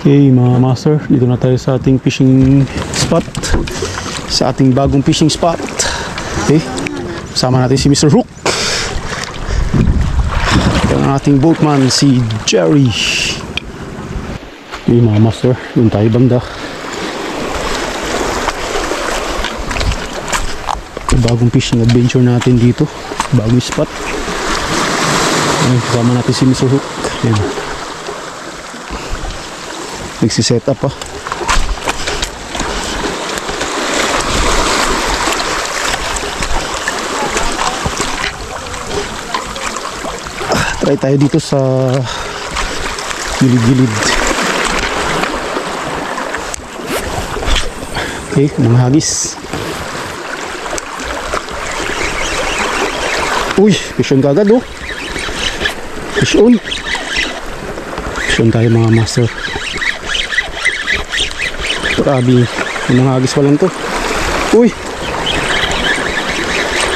Okay mga master, dito na tayo sa ating fishing spot, sa ating bagong fishing spot. Okay, sama natin si Mr. Hook, ang ating boatman si Jerry. Okay mga master, doon tayo banda. Bagong fishing adventure natin dito, bagong spot. Okay, sama natin si Mr. Hook. Ayan, nagsiset up pa. Try tayo dito sa gilid-gilid. Okay, mga hagis. Uy, fish on kagad oh. Fish on. Fish on tayo mga master. Grabe, yung mga hagis pa lang to. Uy,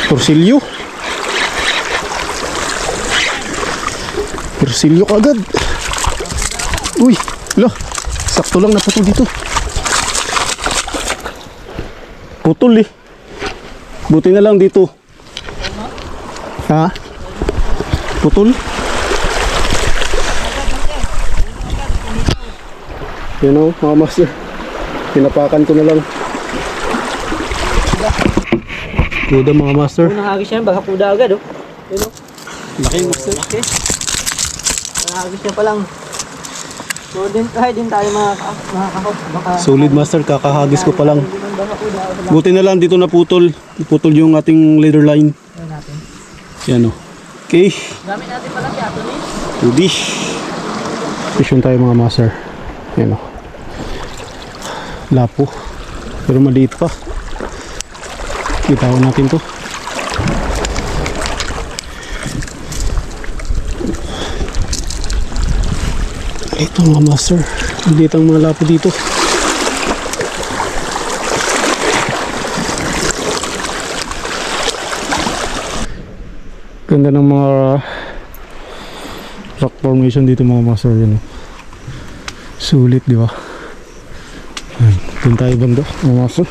torsilyo. Torsilyo kagad. Uy, lah, sakto lang naputol dito. Putol eh. Buti na lang dito. Ha? Putol. You know, mga master, pinapakan ko na lang. Kuda mga master. Kung nahagis yan, baka kuda agad oh. You know? Laki master. Okay. Nahagis niya pa lang. So din tayo makakahos. Baka Solid master, kakahagis ko pa lang. baka kuda agad. Buti na lang dito naputol. Putol yung ating leader line. Yan natin. Yan o. Okay. Gamit natin pala si Ato ni. Tudish. Fishon tayo mga master. Yan o. Lapo. Pero maliit pa. Kitawan natin to. Ito mga master. Maliit ang mga lapo dito. Ganda ng mga rock formation dito mga master. Yan o. Sulit di ba? Doon tayo banda mga master.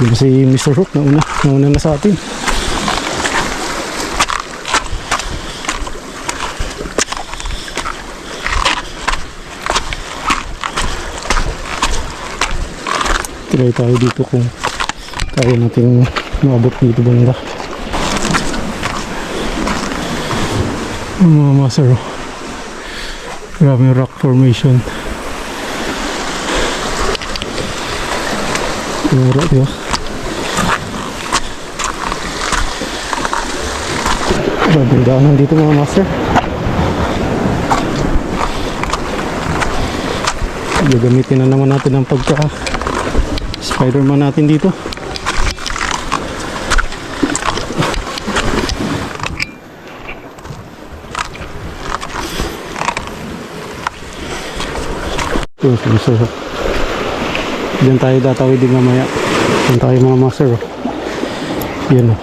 Doon si Mr. Hook nauna na sa atin. Try tayo dito kung kaya natin maabot dito banda. Mga master, grabe yung rock formation. Mura diba? Grabe yung daanan dito mga master. Gagamitin na naman natin ang pagka Spider-Man natin dito. Diyan tayo datawid din mamaya. Diyan tayo mga master oh. Yan oh.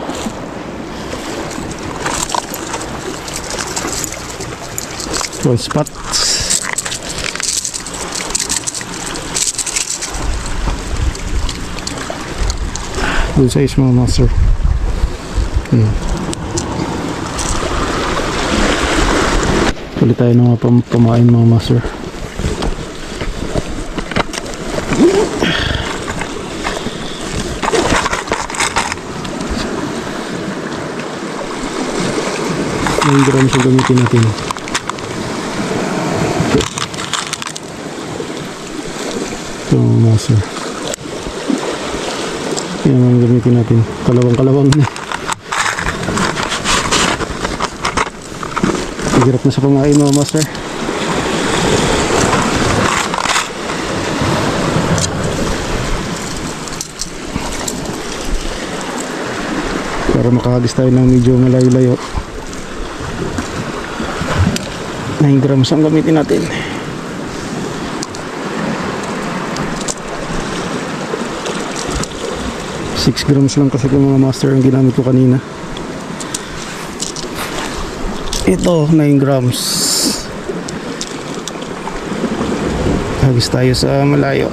One spot. Good size mga master. Ulit tayo ng mga pamain mga master. Yung grams yung gamitin natin. Ito mga master. Yan ang gamitin natin. Kalawang na. Hirap na sa pamain mga master. Para makahagis tayo ng medyo malayo-layo. 9 grams ang gamitin natin. Six grams lang kasi yung mga master ang ginamit ko kanina. Ito 9 grams. Hagis tayo sa malayo.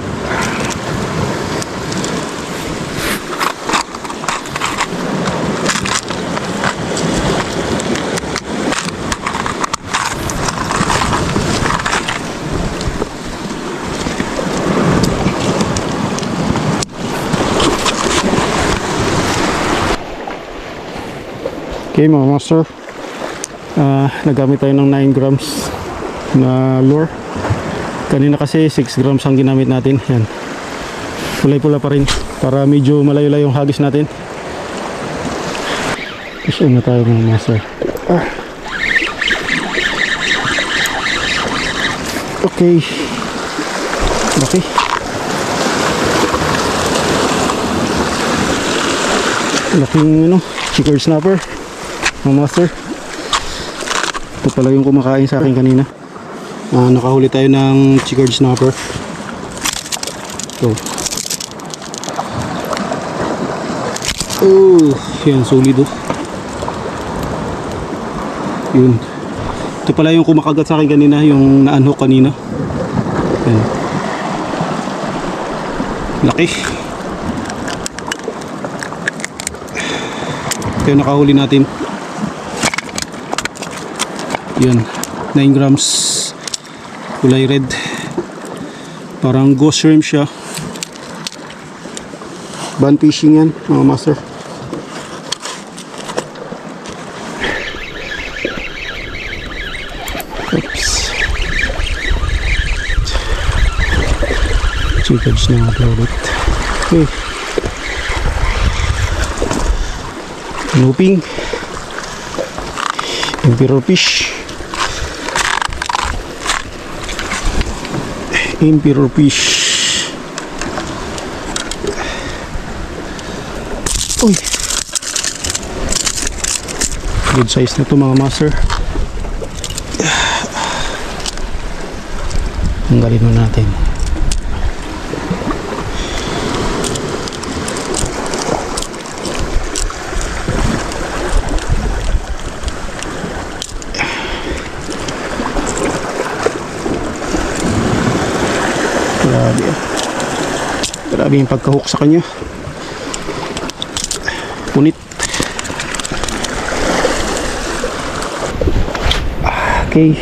Okay mga master, nagamit tayo ng 9 grams na lure. Kanina kasi 6 grams ang ginamit natin. Yan, kulay pula pa rin para medyo malayo-layo yung hagis natin. Fish on na tayo mga master. Okay, laki. Laking chickered snapper mga master. Ito pala yung kumakain sa akin kanina. Nakahuli tayo ng chickered snapper. Ito. Oh, yan, solid oh. Yun. Ito pala yung kumakagat sa akin kanina, yung na-unhook kanina. Yan. Laki. Ito yung nakahuli natin. Yan, 9 grams, kulay red, parang ghost shrimp siya. Ban fishing yan mga master. Oops, chickens na upload it. Okay, looping emperor fish. Emperor fish. Uy, good size na to mga master. Tanggalin mo natin. Grabe yung pagka-hook sa kanya. Punit. Okay,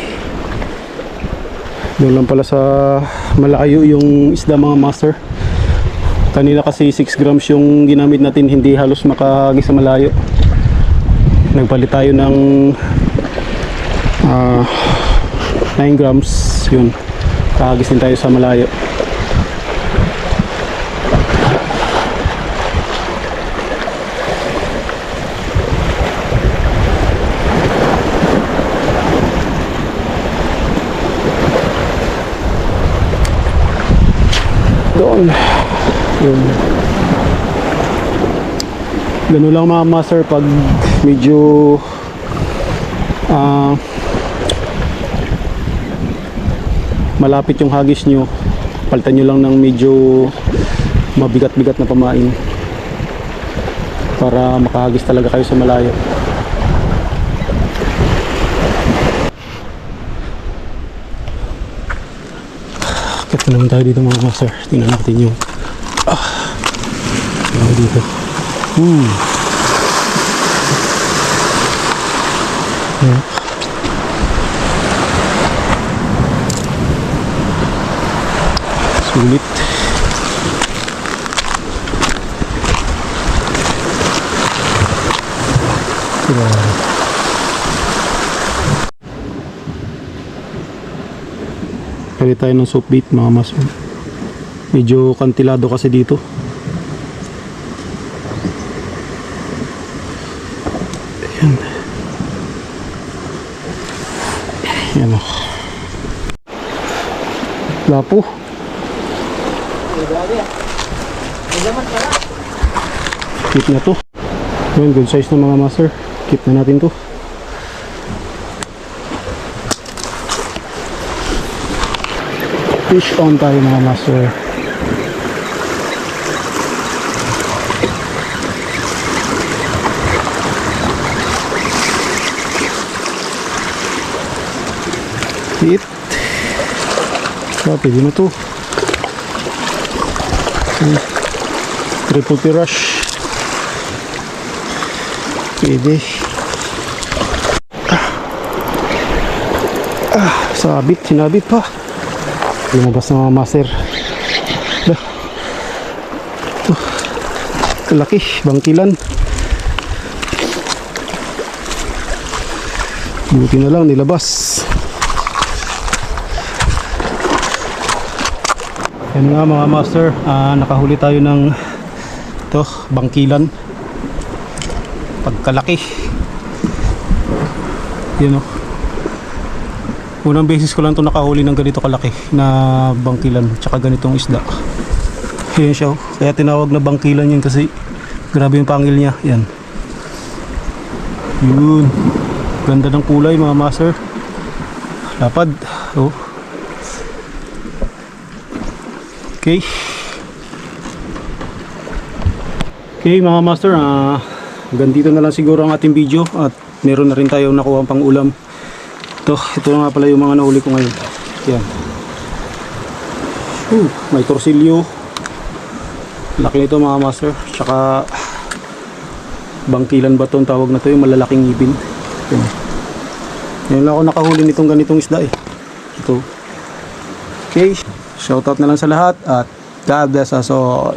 doon lang pala sa malayo yung isda mga master. Kanina kasi 6 grams yung ginamit natin, hindi halos makahagis sa malayo. Nagpalit tayo ng 9 grams. Yun, kahagis din tayo sa malayo. Doon. Yun. Ganun lang mga master pag medyo malapit yung hagis nyo, palitan nyo lang ng medyo mabigat-bigat na pamain para makahagis talaga kayo sa malayo. Ito naman tayo dito mga master. Tingnan natin yung dito. Yeah. Sulit. Pwede tayo ng soap bait mga master. Medyo kantilado kasi dito. Ayan. Ayan o. Lapo. Keep na to. Ayan, good size na mga master. Keep na natin to. Fish on tayo mga master. Hit. Pwede na to. Triple P-Rush. Pwede. Sinabit pa. Lumabas na mga master. Ito. Kalaki, bangkilan. Buti na lang nilabas. Yan nga mga master, nakahuli tayo ng ito, bangkilan. Pagkalaki. Yan o. Unang beses ko lang ito nakahuli ng ganito kalaki na bangkilan tsaka ganitong isda. Yan siya o. Kaya tinawag na bangkilan yan kasi grabe yung pangil niya. Yan. Yun. Ganda ng kulay mga master. Lapad. Oh. Okay. Okay mga master, hanggang dito na lang siguro ang ating video at meron na rin tayong nakuha pang ulam. Ito na nga pala yung mga nahuli ko ngayon. Yan. May torsilyo. Laki nito mga master. Tsaka bangkilan ba ito ang tawag na ito, yung malalaking ngipin. Yan. Ngayon lang ako nakahuli nitong ganitong isda eh. Ito. Okay. Shoutout na lang sa lahat at God bless us all.